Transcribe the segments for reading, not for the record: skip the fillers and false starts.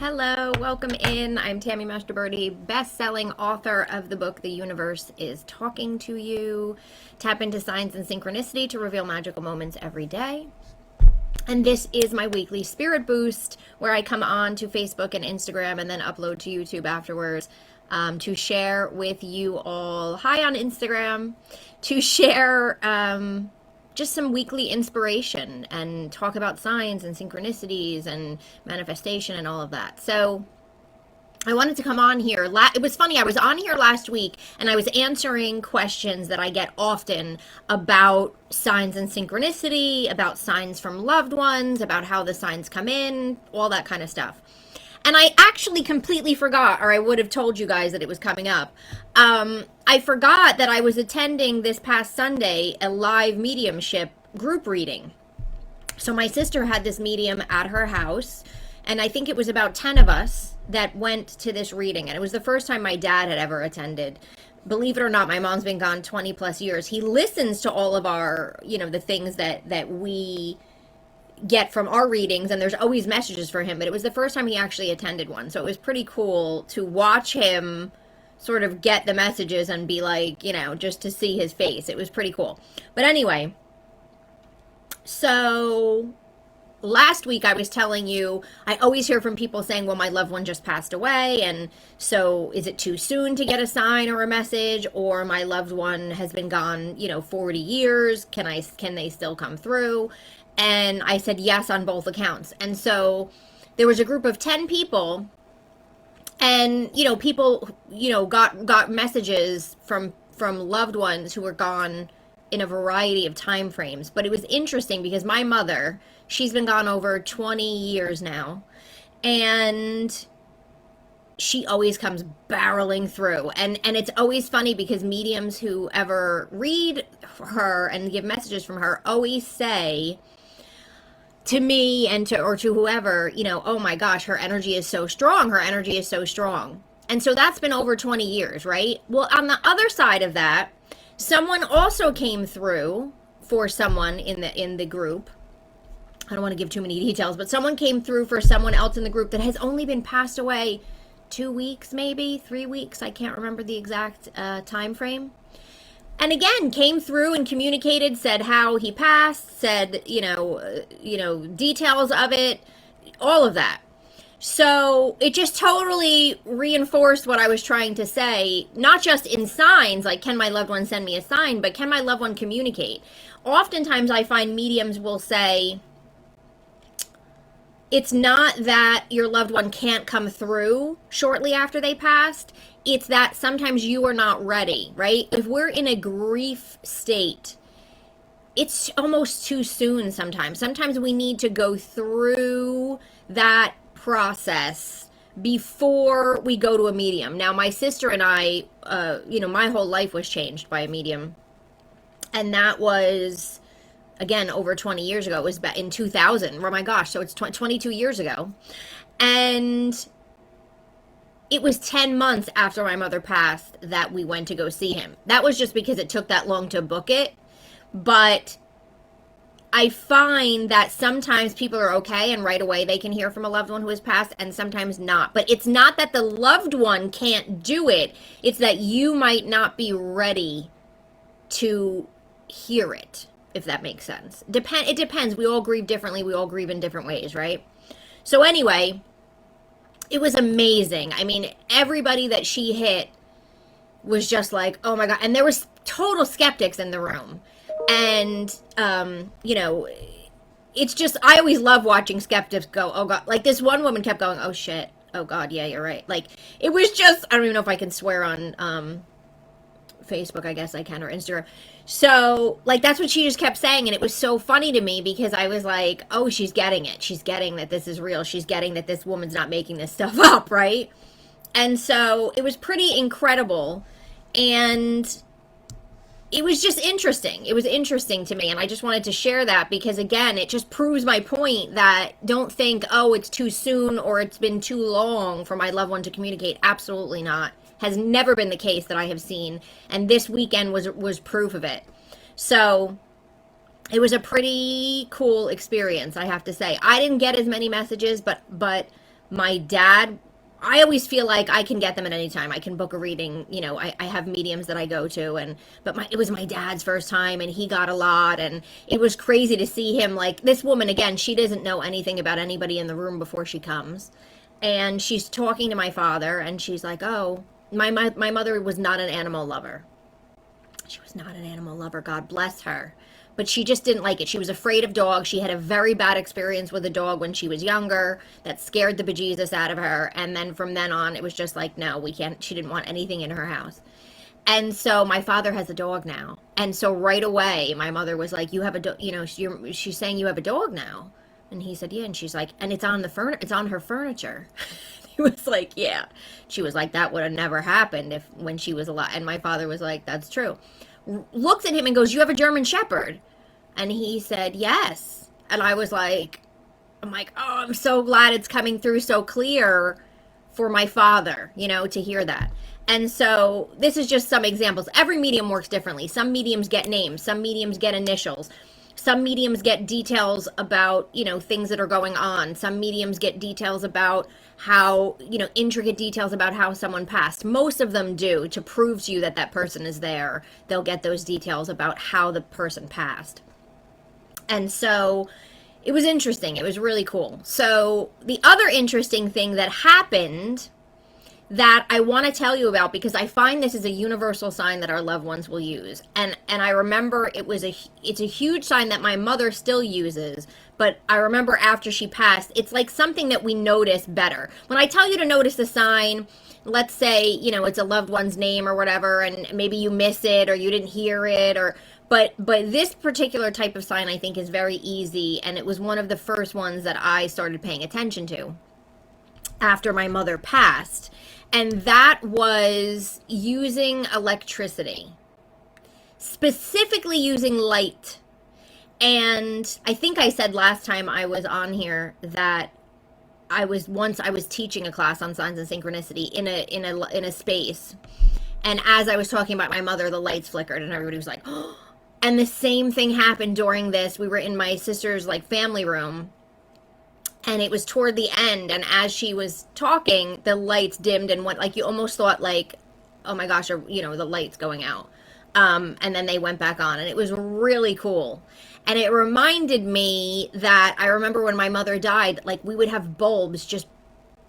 Hello, welcome in. I'm Tammy Mashtaberty, best-selling author of the book The Universe is Talking to You. Tap into signs and synchronicity to reveal magical moments every day. And this is my weekly spirit boost where I come on to Facebook and Instagram and then upload to YouTube afterwards to share with you all. Hi on Instagram. To share just some weekly inspiration and talk about signs and synchronicities and manifestation and all of that. So I wanted to come on here. It was funny. I was on here last week and I was answering questions that I get often about signs and synchronicity, about signs from loved ones, about how the signs come in, all that kind of stuff. And I actually completely forgot, or I would have told you guys that it was coming up. I forgot that I was attending this past Sunday a live mediumship group reading. So my sister had this medium at her house, and I think it was about 10 of us that went to this reading. And it was the first time my dad had ever attended. Believe it or not, my mom's been gone 20 plus years. He listens to all of our, the things that we get from our readings, and there's always messages for him, but it was the first time he actually attended one. So it was pretty cool to watch him sort of get the messages and be like, just to see his face. It was pretty cool. But anyway, so last week I was telling you, I always hear from people saying, well, my loved one just passed away, and so is it too soon to get a sign or a message? Or my loved one has been gone, 40 years. Can they still come through? And I said yes on both accounts. And so there was a group of 10 people, and people got messages from loved ones who were gone in a variety of time frames. But it was interesting because my mother, she's been gone over 20 years now, and she always comes barreling through. And it's always funny because mediums who ever read her and give messages from her always say to me and to whoever, oh my gosh, her energy is so strong. Her energy is so strong. And so that's been over 20 years, right? Well, on the other side of that, someone also came through for someone in the group. I don't want to give too many details, but someone came through for someone else in the group that has only been passed away 2 weeks, maybe 3 weeks. I can't remember the exact time frame. And again, came through and communicated, said how he passed, said, details of it, all of that. So it just totally reinforced what I was trying to say, not just in signs, like can my loved one send me a sign, but can my loved one communicate? Oftentimes I find mediums will say, it's not that your loved one can't come through shortly after they passed. It's that sometimes you are not ready, right? If we're in a grief state, it's almost too soon sometimes. Sometimes we need to go through that process before we go to a medium. Now, my sister and I, my whole life was changed by a medium. And that was, again, over 20 years ago. It was in 2000. Oh my gosh, so it's 22 years ago. And it was 10 months after my mother passed that we went to go see him. That was just because it took that long to book it. But I find that sometimes people are okay and right away they can hear from a loved one who has passed, and sometimes not. But it's not that the loved one can't do it. It's that you might not be ready to hear it, if that makes sense. It depends. We all grieve differently. We all grieve in different ways, right? So anyway, it was amazing. I mean, everybody that she hit was just like, oh my God. And there was total skeptics in the room. And, it's just, I always love watching skeptics go, oh God. Like this one woman kept going, oh shit. Oh God, yeah, you're right. Like, it was just, I don't even know if I can swear on Facebook, I guess I can, or Instagram. So, like, that's what she just kept saying, and it was so funny to me because I was like, oh, she's getting it. She's getting that this is real. She's getting that this woman's not making this stuff up, right? And so it was pretty incredible, and it was just interesting. It was interesting to me, and I just wanted to share that because, again, it just proves my point that don't think, oh, it's too soon or it's been too long for my loved one to communicate. Absolutely not. Has never been the case that I have seen, and this weekend was proof of it. So it was a pretty cool experience, I have to say. I didn't get as many messages, but My dad, I always feel like I can get them at any time. I can book a reading. I have mediums that I go to, but it was my dad's first time, and he got a lot, and it was crazy to see him. Like, this woman, again, she doesn't know anything about anybody in the room before she comes, and she's talking to my father, and she's like, "Oh, my mother was not an animal lover. She was not an animal lover. God bless her." But she just didn't like it. She was afraid of dogs. She had a very bad experience with a dog when she was younger that scared the bejesus out of her. And then from then on, it was just like, no, we can't. She didn't want anything in her house. And so my father has a dog now. And so right away, my mother was like, "You have a dog, she's saying you have a dog now." And he said, "Yeah." And she's like, "And it's on it's on her furniture." He was like, "Yeah." She was like, "That would have never happened when she was alive." And my father was like, "That's true." Looks at him and goes, "You have a German Shepherd?" And he said, "Yes." And I'm like, "Oh, I'm so glad it's coming through so clear for my father, to hear that." And so this is just some examples. Every medium works differently. Some mediums get names. Some mediums get initials. Some mediums get details about, things that are going on. Some mediums get details about how, intricate details about how someone passed. Most of them do, to prove to you that that person is there. They'll get those details about how the person passed. And so it was interesting. It was really cool. So the other interesting thing that happened that I want to tell you about, because I find this is a universal sign that our loved ones will use. And I remember it's a huge sign that my mother still uses, but I remember after she passed, it's like something that we notice better. When I tell you to notice a sign, let's say, it's a loved one's name or whatever, and maybe you miss it or you didn't hear it, but this particular type of sign I think is very easy, and it was one of the first ones that I started paying attention to after my mother passed. And that was using electricity, specifically using light. And I think I said last time I was on here that I was teaching a class on signs and synchronicity in a space. And as I was talking about my mother, the lights flickered and everybody was like, "Oh." And the same thing happened during this. We were in my sister's family room. And it was toward the end, and as she was talking, the lights dimmed and went, you almost thought oh my gosh, the lights going out. And then they went back on, and it was really cool. And it reminded me that I remember when my mother died, we would have bulbs just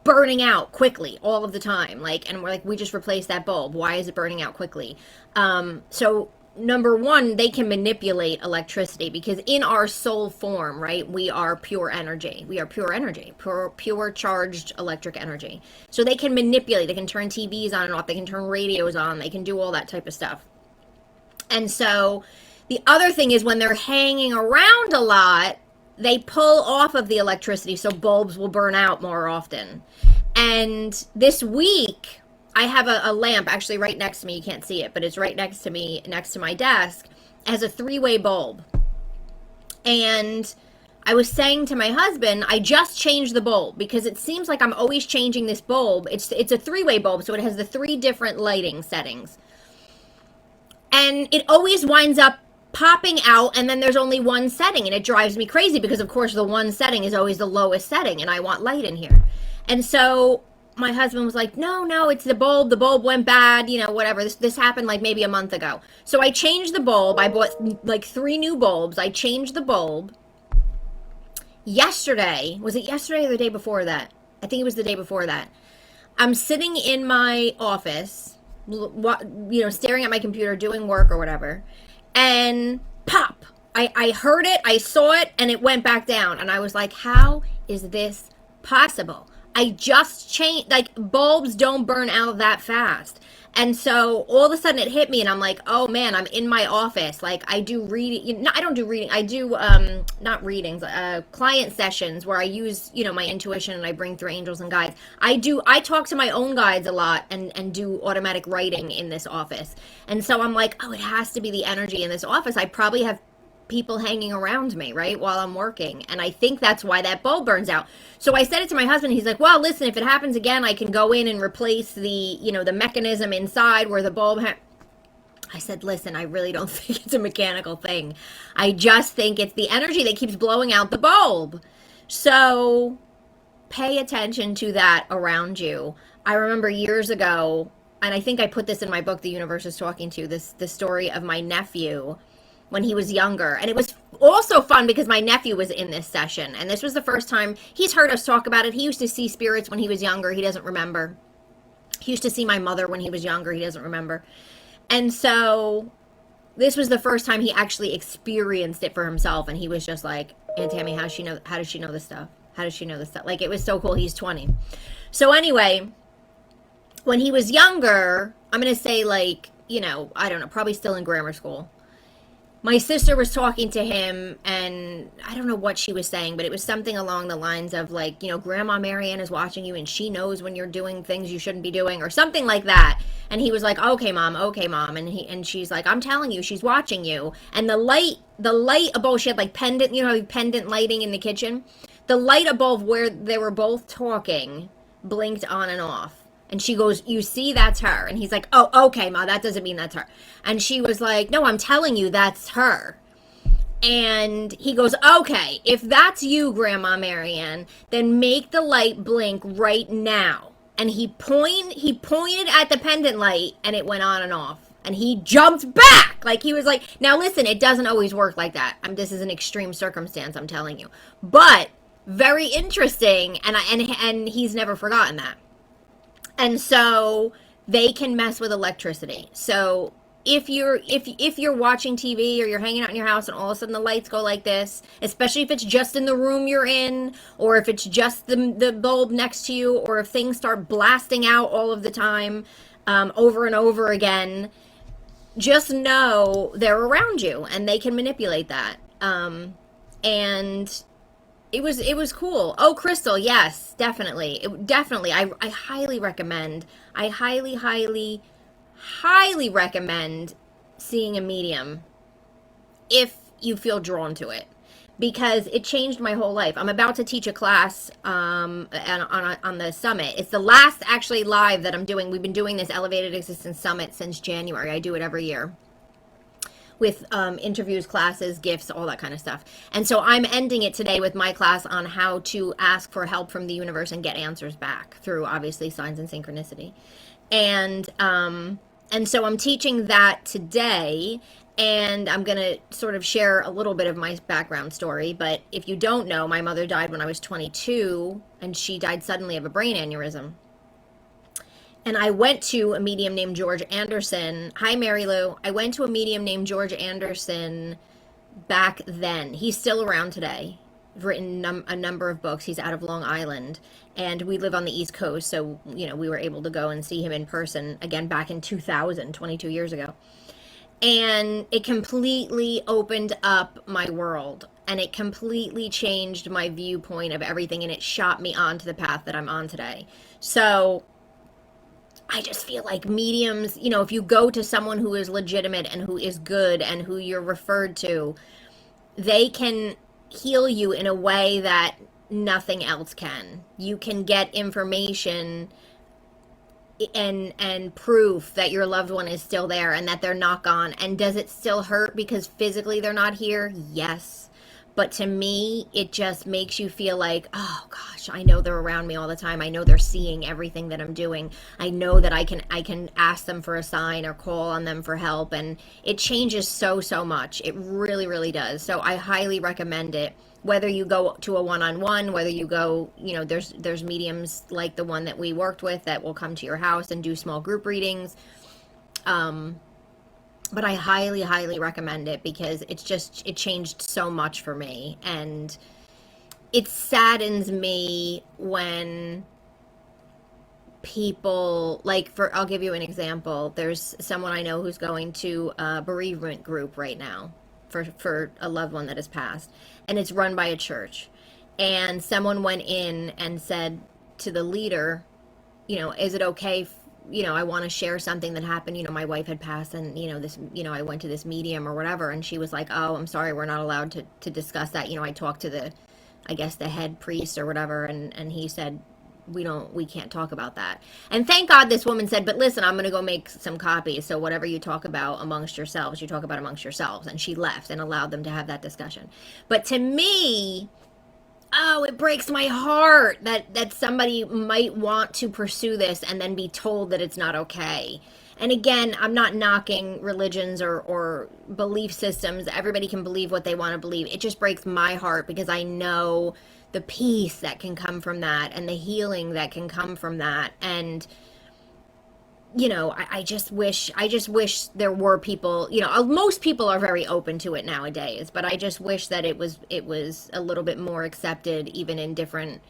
burning out quickly all of the time. And we're we just replaced that bulb. Why is it burning out quickly? So number one, they can manipulate electricity, because in our soul form, right, we are pure energy. We are pure energy, pure charged electric energy. So they can manipulate. They can turn TVs on and off. They can turn radios on. They can do all that type of stuff. And so the other thing is, when they're hanging around a lot, they pull off of the electricity, so bulbs will burn out more often. And this week, I have a lamp actually right next to me. You can't see it, but it's right next to me, next to my desk. It has a 3-way bulb. And I was saying to my husband, I just changed the bulb, because it seems like I'm always changing this bulb. It's a 3-way bulb, so it has the 3 different lighting settings. And it always winds up popping out, and then there's only one setting, and it drives me crazy, because of course the one setting is always the lowest setting, and I want light in here. And so my husband was like, no, it's the bulb went bad, whatever. This happened maybe a month ago. So I changed the bulb. I bought 3 new bulbs. I changed the bulb yesterday. Was it yesterday or the day before that? I think it was the day before that. I'm sitting in my office, staring at my computer, doing work or whatever, and pop, I heard it, I saw it, and it went back down. And I was like, how is this possible? I just changed, bulbs don't burn out that fast. And so all of a sudden it hit me, and I'm like, oh man, I'm in my office. I do reading, I don't do reading. I do, not readings, client sessions where I use, my intuition, and I bring through angels and guides. I talk to my own guides a lot, and do automatic writing in this office. And so I'm like, oh, it has to be the energy in this office. I probably have people hanging around me, right, while I'm working. And I think that's why that bulb burns out. So I said it to my husband. He's like, well, listen, if it happens again, I can go in and replace the, the mechanism inside where the bulb I said, listen, I really don't think it's a mechanical thing. I just think it's the energy that keeps blowing out the bulb. So pay attention to that around you. I remember years ago, and I think I put this in my book, The Universe is Talking to You, the story of my nephew when he was younger. And it was also fun because my nephew was in this session. And this was the first time he's heard us talk about it. He used to see spirits when he was younger. He doesn't remember. He used to see my mother when he was younger. He doesn't remember. And so this was the first time he actually experienced it for himself. And he was just like, Aunt Tammy, how does she know this stuff? How does she know this stuff? Like, it was so cool. He's 20. So anyway, when he was younger, I'm going to say, like, you know, I don't know, probably still in grammar school. My sister was talking to him, and I don't know what she was saying, but it was something along the lines of, like, you know, Grandma Marianne is watching you and she knows when you're doing things you shouldn't be doing, or something like that. And he was like, okay, mom. And she's like, I'm telling you, she's watching you. And the light above, she had like pendant, you know, pendant lighting in the kitchen. The light above where they were both talking blinked on and off. And she goes, you see, that's her. And he's like, oh, okay, Ma, that doesn't mean that's her. And she was like, no, I'm telling you, that's her. And he goes, okay, if that's you, Grandma Marianne, then make the light blink right now. And he pointed at the pendant light, and it went on and off. And he jumped back. Like, he was like, now listen, it doesn't always work like that. This is an extreme circumstance, I'm telling you. But very interesting, and he's never forgotten that. And so they can mess with electricity. So if you're watching TV or you're hanging out in your house and all of a sudden the lights go like this, especially if it's just in the room you're in, or if it's just the bulb next to you, or if things start blasting out all of the time, over and over again, just know they're around you and they can manipulate that. And it was cool. Oh, Crystal, yes, definitely. I highly recommend. I highly recommend seeing a medium if you feel drawn to it, because it changed my whole life. I'm about to teach a class on the summit. It's the last actually live that I'm doing. We've been doing this Elevated Existence Summit since January. I do it every year, with interviews, classes, gifts, all that kind of stuff. And so I'm ending it today with my class on how to ask for help from the universe and get answers back through, obviously, signs and synchronicity. And so I'm teaching that today, and I'm going to sort of share a little bit of my background story. But if you don't know, my mother died when I was 22, and she died suddenly of a brain aneurysm. And I went to a medium named George Anderson. Hi, Mary Lou. I went to a medium named George Anderson back then. He's still around today. I've written a number of books. He's out of Long Island. And we live on the East Coast, so, you know, we were able to go and see him in person again back in 2000, 22 years ago. And it completely opened up my world. And it completely changed my viewpoint of everything. And it shot me onto the path that I'm on today. So I just feel like mediums, you know, if you go to someone who is legitimate and who is good and who you're referred to, they can heal you in a way that nothing else can. You can get information and proof that your loved one is still there and that they're not gone. And does it still hurt because physically they're not here? Yes. But to me, it just makes you feel like, oh gosh, I know they're around me all the time. I know they're seeing everything that I'm doing. I know that I can ask them for a sign or call on them for help. And it changes so much. It really, really does. So I highly recommend it. Whether you go to a one-on-one, whether you go, you know, there's mediums like the one that we worked with that will come to your house and do small group readings. But I highly recommend it because it changed so much for me. And it saddens me when people, like, I'll give you an example. There's someone I know who's going to a bereavement group right now for a loved one that has passed. And it's run by a church. And someone went in and said to the leader, you know, is it okay you know, I want to share something that happened, you know, my wife had passed and, you know, this, you know, I went to this medium or whatever. And she was like, oh, I'm sorry, we're not allowed to discuss that. You know, I talked to I guess the head priest or whatever. And he said, we can't talk about that. And thank God this woman said, but listen, I'm going to go make some copies. So whatever you talk about amongst yourselves, you talk about amongst yourselves. And she left and allowed them to have that discussion. But to me, oh, it breaks my heart that somebody might want to pursue this and then be told that it's not okay. And again, I'm not knocking religions or belief systems. Everybody can believe what they want to believe. It just breaks my heart because I know the peace that can come from that and the healing that can come from that. And I just wish there were people, most people are very open to it nowadays, but I just wish that it was a little bit more accepted even in different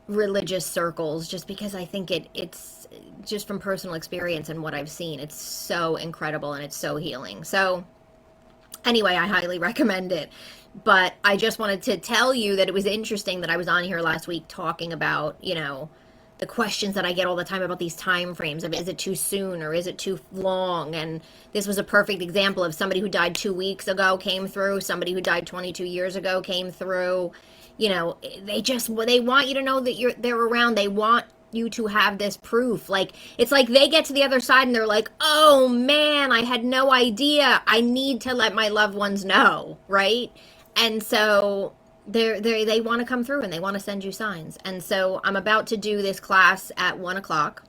religious circles, just because I think it's just from personal experience and what I've seen, it's so incredible and it's so healing. So anyway, I highly recommend it. But I just wanted to tell you that it was interesting that I was on here last week talking about, the questions that I get all the time about these time frames of, is it too soon or is it too long? And this was a perfect example of somebody who died 2 weeks ago came through, somebody who died 22 years ago came through. They want you to know that they're around. They want you to have this proof. Like, it's like they get to the other side and they're like, oh man, I had no idea. I need to let my loved ones know, right? And so they want to come through and they want to send you signs. And so I'm about to do this class at 1 o'clock,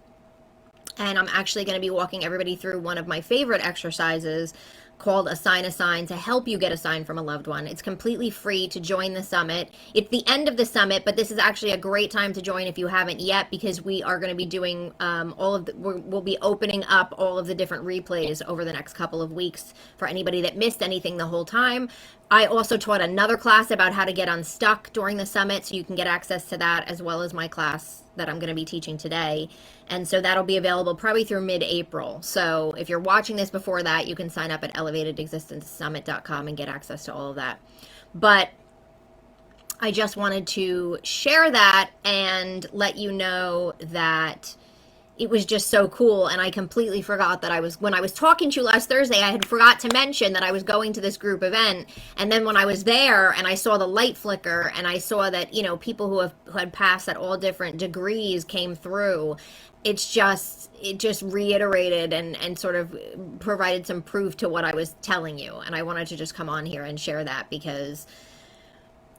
and I'm actually going to be walking everybody through one of my favorite exercises called a sign to help you get a sign from a loved one. It's completely free to join the summit. It's the end of the summit, but this is actually a great time to join if you haven't yet, because we are going to be doing we'll be opening up all of the different replays over the next couple of weeks for anybody that missed anything the whole time. I also taught another class about how to get unstuck during the summit, so you can get access to that as well as my class that I'm going to be teaching today. And so that'll be available probably through mid-April. So if you're watching this before that, you can sign up at elevatedexistencesummit.com and get access to all of that. But I just wanted to share that and let you know that it was just so cool. And I completely forgot that when I was talking to you last Thursday, I had forgot to mention that I was going to this group event. And then when I was there and I saw the light flicker and I saw that, people who had passed at all different degrees came through, it just reiterated and sort of provided some proof to what I was telling you. And I wanted to just come on here and share that because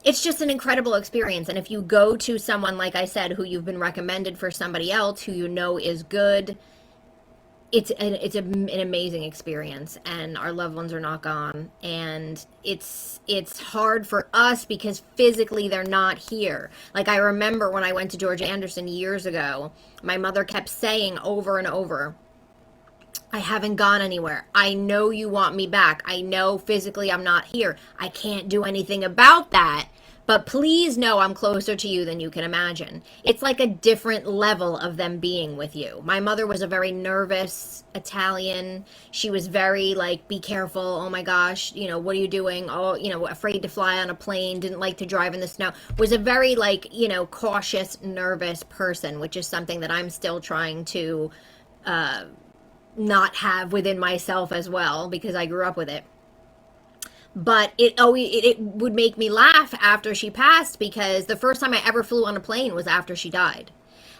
it's just an incredible experience. And if you go to someone, like I said, who you've been recommended for somebody else who you know is good, it's an amazing experience, and our loved ones are not gone. And it's hard for us because physically they're not here. Like, I remember when I went to George Anderson years ago, my mother kept saying over and over, I haven't gone anywhere. I know you want me back. I know physically I'm not here. I can't do anything about that. But please know I'm closer to you than you can imagine. It's like a different level of them being with you. My mother was a very nervous Italian. She was very like, be careful. Oh my gosh, what are you doing? Oh, afraid to fly on a plane, didn't like to drive in the snow. Was a very like, cautious, nervous person, which is something that I'm still trying to not have within myself as well, because I grew up with it. But it would make me laugh after she passed, because the first time I ever flew on a plane was after she died.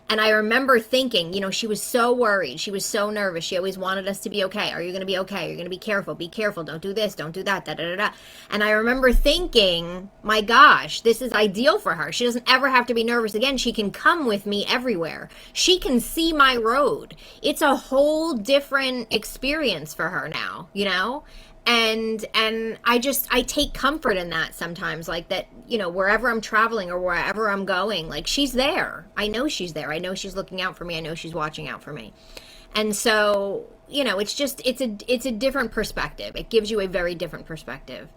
And I remember thinking, she was so worried. She was so nervous. She always wanted us to be okay. Are you going to be okay? You're going to be careful. Be careful. Don't do this. Don't do that. Da, da, da, da. And I remember thinking, my gosh, this is ideal for her. She doesn't ever have to be nervous again. She can come with me everywhere. She can see my road. It's a whole different experience for her now, And I take comfort in that sometimes, like that, wherever I'm traveling or wherever I'm going, like, she's there. I know she's there. I know she's looking out for me. I know she's watching out for me. And so, it's a different perspective. It gives you a very different perspective.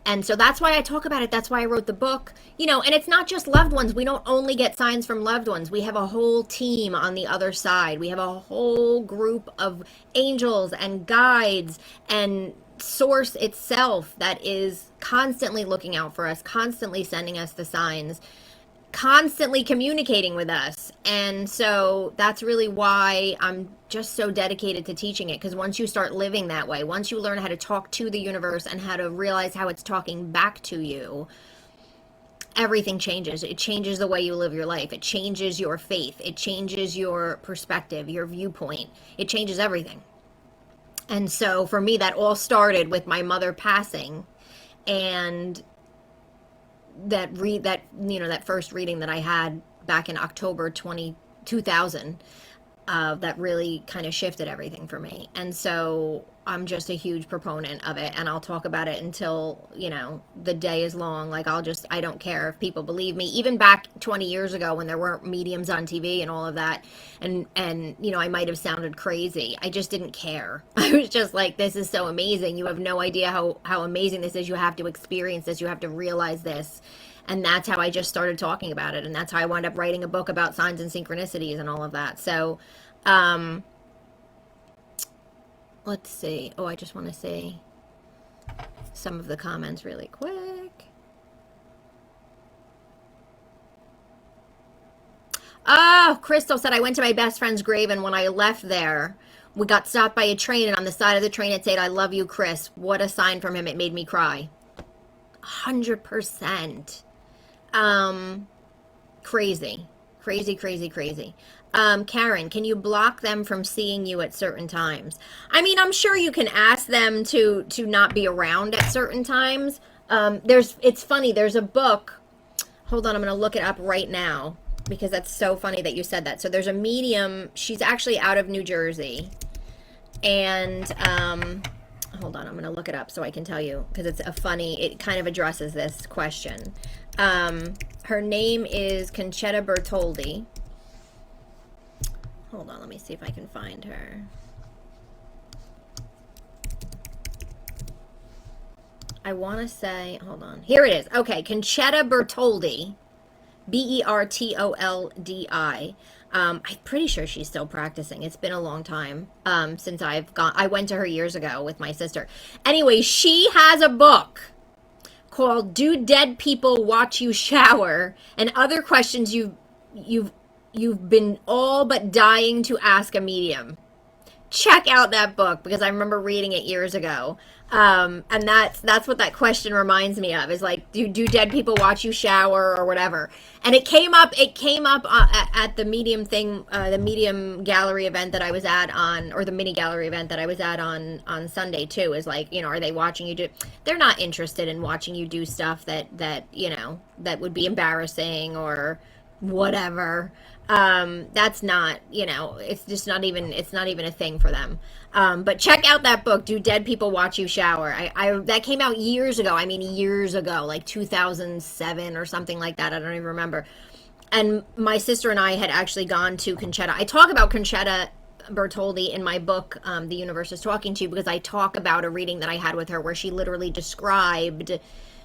And so that's why I talk about it. That's why I wrote the book, and it's not just loved ones. We don't only get signs from loved ones. We have a whole team on the other side. We have a whole group of angels and guides and source itself that is constantly looking out for us, constantly sending us the signs, constantly communicating with us. And so that's really why I'm just so dedicated to teaching it, because once you start living that way, once you learn how to talk to the universe and how to realize how it's talking back to you, everything changes. It changes the way you live your life. It changes your faith. It changes your perspective, your viewpoint. It changes everything. And so for me, that all started with my mother passing. And that first reading that I had back in October 2000, that really kind of shifted everything for me. And so I'm just a huge proponent of it, and I'll talk about it until, the day is long. Like, I don't care if people believe me. Even back 20 years ago when there weren't mediums on TV and all of that, and I might have sounded crazy. I just didn't care. I was just like, this is so amazing. You have no idea how amazing this is. You have to experience this. You have to realize this. And that's how I just started talking about it. And that's how I wound up writing a book about signs and synchronicities and all of that. So, let's see. Oh, I just want to see some of the comments really quick. Oh, Crystal said, I went to my best friend's grave, and when I left there, we got stopped by a train, and on the side of the train it said, I love you, Chris. What a sign from him. It made me cry. 100%. Crazy. Karen, can you block them from seeing you at certain times? I mean, I'm sure you can ask them to not be around at certain times. It's funny, there's a book. Hold on, I'm going to look it up right now because that's so funny that you said that. So there's a medium, she's actually out of New Jersey. And, hold on, I'm going to look it up so I can tell you because it kind of addresses this question. Her name is Conchetta Bertoldi. Hold on, let me see if I can find her. I want to say, hold on. Here it is. Okay, Conchetta Bertoldi. Bertoldi. I'm pretty sure she's still practicing. It's been a long time since I went to her years ago with my sister. Anyway, she has a book called Do Dead People Watch You Shower? And Other Questions You've Been All But Dying to Ask a Medium. Check out that book because I remember reading it years ago. And that's what that question reminds me of, is like, do dead people watch you shower or whatever? And it came up at the medium thing, the medium gallery event that I was at or the mini gallery event that I was at on Sunday too, is like, are they watching you do? They're not interested in watching you do stuff that would be embarrassing or whatever. That's not, it's just not even a thing for them. But check out that book, Do Dead People Watch You Shower? That came out years ago. I mean, years ago, like 2007 or something like that. I don't even remember. And my sister and I had actually gone to Conchetta. I talk about Conchetta Bertoldi in my book, The Universe is Talking to You, because I talk about a reading that I had with her where she literally described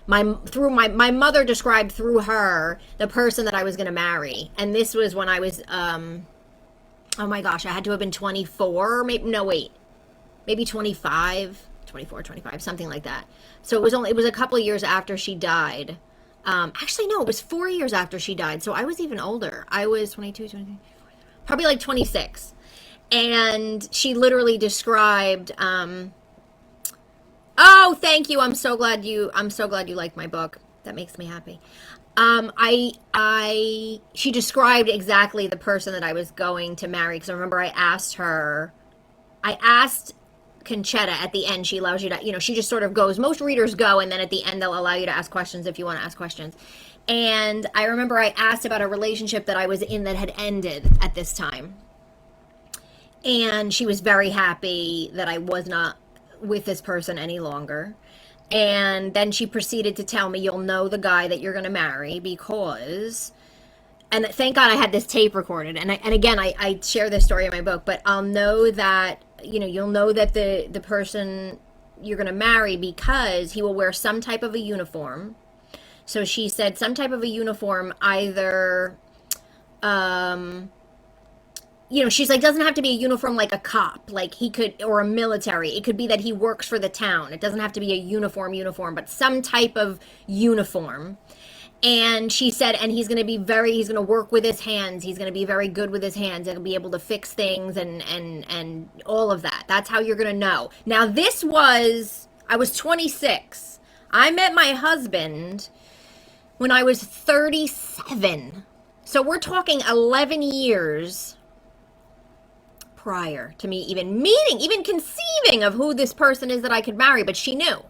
my mother described through her the person that I was going to marry. And this was when I was, oh my gosh, I had to have been 24, maybe 25, 24, 25, something like that. So it was a couple of years after she died. Actually, no, it was 4 years after she died. So I was even older. I was 22, 23, probably like 26. And she literally described, oh, thank you. I'm so glad you liked my book. That makes me happy. She described exactly the person that I was going to marry, because I remember I asked Conchetta at the end, she allows you to, she just sort of goes, most readers go, and then at the end they'll allow you to ask questions if you want to ask questions. And I remember I asked about a relationship that I was in that had ended at this time. And she was very happy that I was not with this person any longer. And then she proceeded to tell me, you'll know the guy that you're going to marry because, and thank God I had this tape recorded. And again, I share this story in my book, but I'll know that, you'll know that the person you're going to marry because he will wear some type of a uniform. So she said some type of a uniform, either, she's like, doesn't have to be a uniform like a cop, like he could, or a military. It could be that he works for the town. It doesn't have to be a uniform, but some type of uniform. And she said, and he's going to work with his hands. He's going to be very good with his hands. He'll be able to fix things and all of that. That's how you're going to know. Now, I was 26. I met my husband when I was 37. So we're talking 11 years prior to me even conceiving of who this person is that I could marry, but she knew.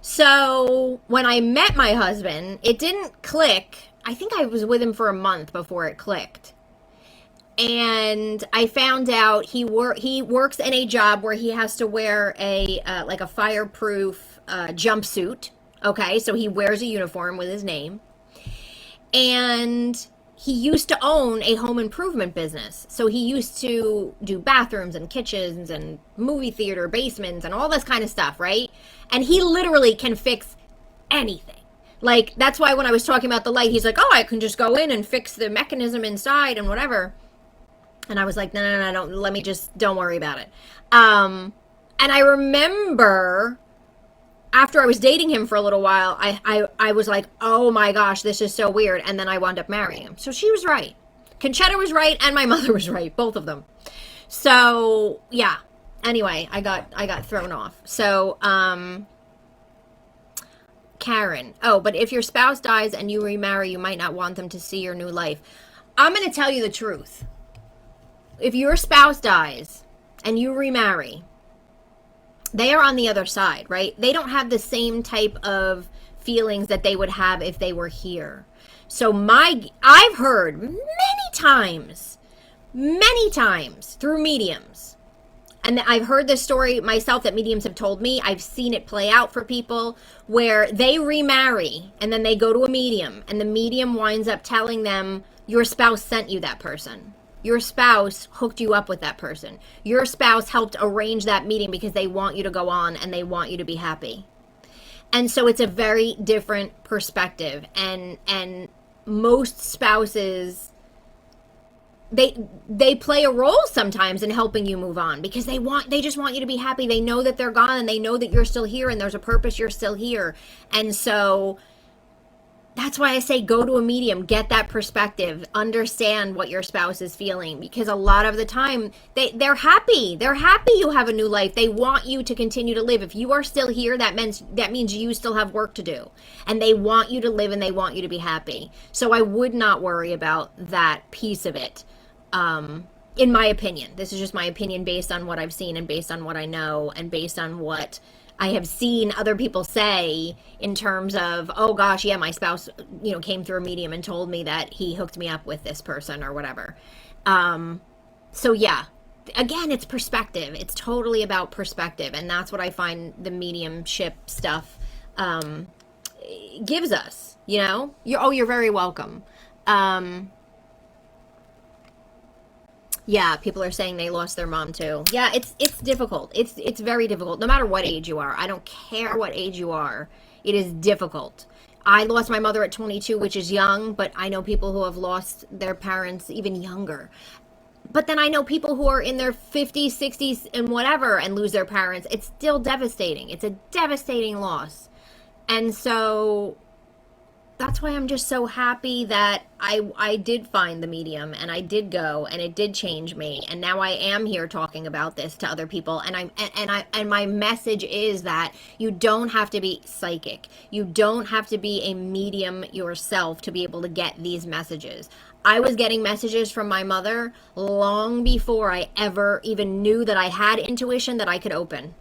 So when I met my husband, it didn't click. I think I was with him for a month before it clicked. And I found out he works in a job where he has to wear a like a fireproof jumpsuit. Okay, so he wears a uniform with his name, and he used to own a home improvement business. So he used to do bathrooms and kitchens and movie theater basements and all this kind of stuff, right? And he literally can fix anything. Like, that's why when I was talking about the light, he's like, oh, I can just go in and fix the mechanism inside and whatever. And I was like, no, don't worry about it. And I remember after I was dating him for a little while, I was like, oh my gosh, this is so weird. And then I wound up marrying him. So she was right. Conchetta was right and my mother was right, both of them. So yeah. Anyway, I got thrown off. So Karen, oh, but if your spouse dies and you remarry, you might not want them to see your new life. I'm going to tell you the truth. If your spouse dies and you remarry, they are on the other side, right? They don't have the same type of feelings that they would have if they were here. So I've heard many times through mediums, and I've heard this story myself that mediums have told me. I've seen it play out for people where they remarry and then they go to a medium and the medium winds up telling them, your spouse sent you that person. Your spouse hooked you up with that person. Your spouse helped arrange that meeting because they want you to go on and they want you to be happy. And so it's a very different perspective. And most spouses, they play a role sometimes in helping you move on because they just want you to be happy. They know that they're gone and they know that you're still here and there's a purpose, you're still here. And so that's why I say go to a medium, get that perspective, understand what your spouse is feeling, because a lot of the time they're happy. They're happy you have a new life. They want you to continue to live. If you are still here, that means you still have work to do. And they want you to live and they want you to be happy. So I would not worry about that piece of it. In my opinion, this is just my opinion based on what I've seen and based on what I know and based on what I have seen other people say in terms of, oh gosh, yeah, my spouse, came through a medium and told me that he hooked me up with this person or whatever. So yeah, again, it's perspective. It's totally about perspective. And that's what I find the mediumship stuff gives us, You're very welcome. Yeah, people are saying they lost their mom too. Yeah, it's difficult. It's very difficult. No matter what age you are. I don't care what age you are. It is difficult. I lost my mother at 22, which is young, but I know people who have lost their parents even younger. But then I know people who are in their 50s, 60s, and whatever and lose their parents. It's still devastating. It's a devastating loss. And so that's why I'm just so happy that I did find the medium and I did go and it did change me. And now I am here talking about this to other people. And my message is that you don't have to be psychic. You don't have to be a medium yourself to be able to get these messages. I was getting messages from my mother long before I ever even knew that I had intuition that I could open,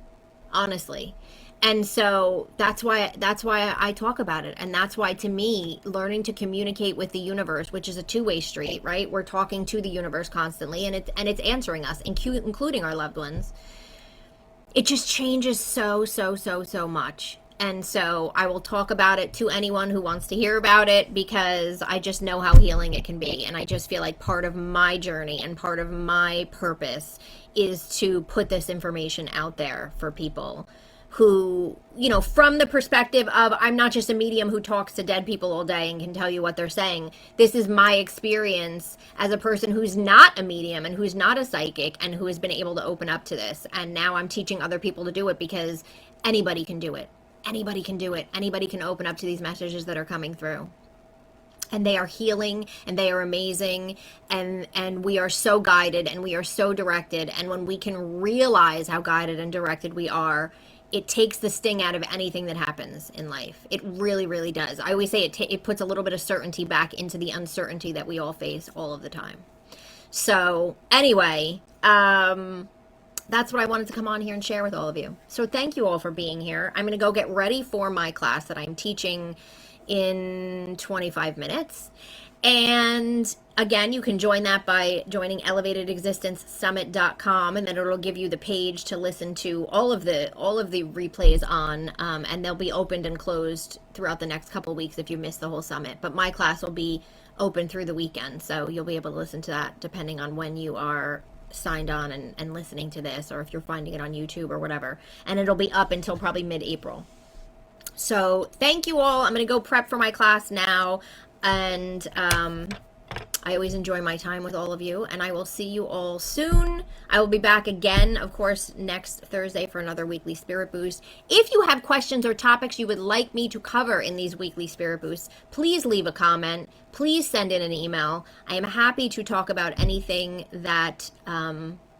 honestly. And so that's why I talk about it. And that's why, to me, learning to communicate with the universe, which is a two-way street, right? We're talking to the universe constantly and it's answering us, including our loved ones. It just changes so much. And so I will talk about it to anyone who wants to hear about it because I just know how healing it can be. And I just feel like part of my journey and part of my purpose is to put this information out there for people who, from the perspective of, I'm not just a medium who talks to dead people all day and can tell you what they're saying. This is my experience as a person who's not a medium and who's not a psychic and who has been able to open up to this. And now I'm teaching other people to do it because anybody can do it. Anybody can do it. Anybody can open up to these messages that are coming through. And they are healing and they are amazing and we are so guided and we are so directed. And when we can realize how guided and directed we are, it takes the sting out of anything that happens in life. It really, really does. I always say it puts a little bit of certainty back into the uncertainty that we all face all of the time. So anyway, that's what I wanted to come on here and share with all of you. So thank you all for being here. I'm going to go get ready for my class that I'm teaching in 25 minutes. And again, you can join that by joining elevatedexistencesummit.com, and then it'll give you the page to listen to all of the replays on, and they'll be opened and closed throughout the next couple weeks if you miss the whole summit. But my class will be open through the weekend, so you'll be able to listen to that depending on when you are signed on and listening to this, or if you're finding it on YouTube or whatever. And it'll be up until probably mid-April. So thank you all. I'm going to go prep for my class now. And I always enjoy my time with all of you, and I will see you all soon. I will be back again, of course, next Thursday for another weekly Spirit Boost. If you have questions or topics you would like me to cover in these weekly Spirit Boosts, please leave a comment. Please send in an email. I am happy to talk about anything that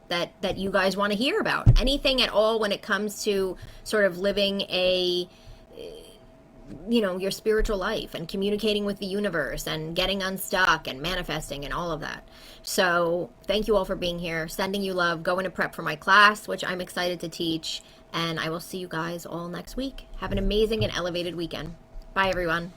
that you guys want to hear about. Anything at all when it comes to sort of living your spiritual life and communicating with the universe and getting unstuck and manifesting and all of that. So thank you all for being here. Sending you love. Going to prep for my class, which I'm excited to teach. And I will see you guys all next week. Have an amazing and elevated weekend. Bye, everyone.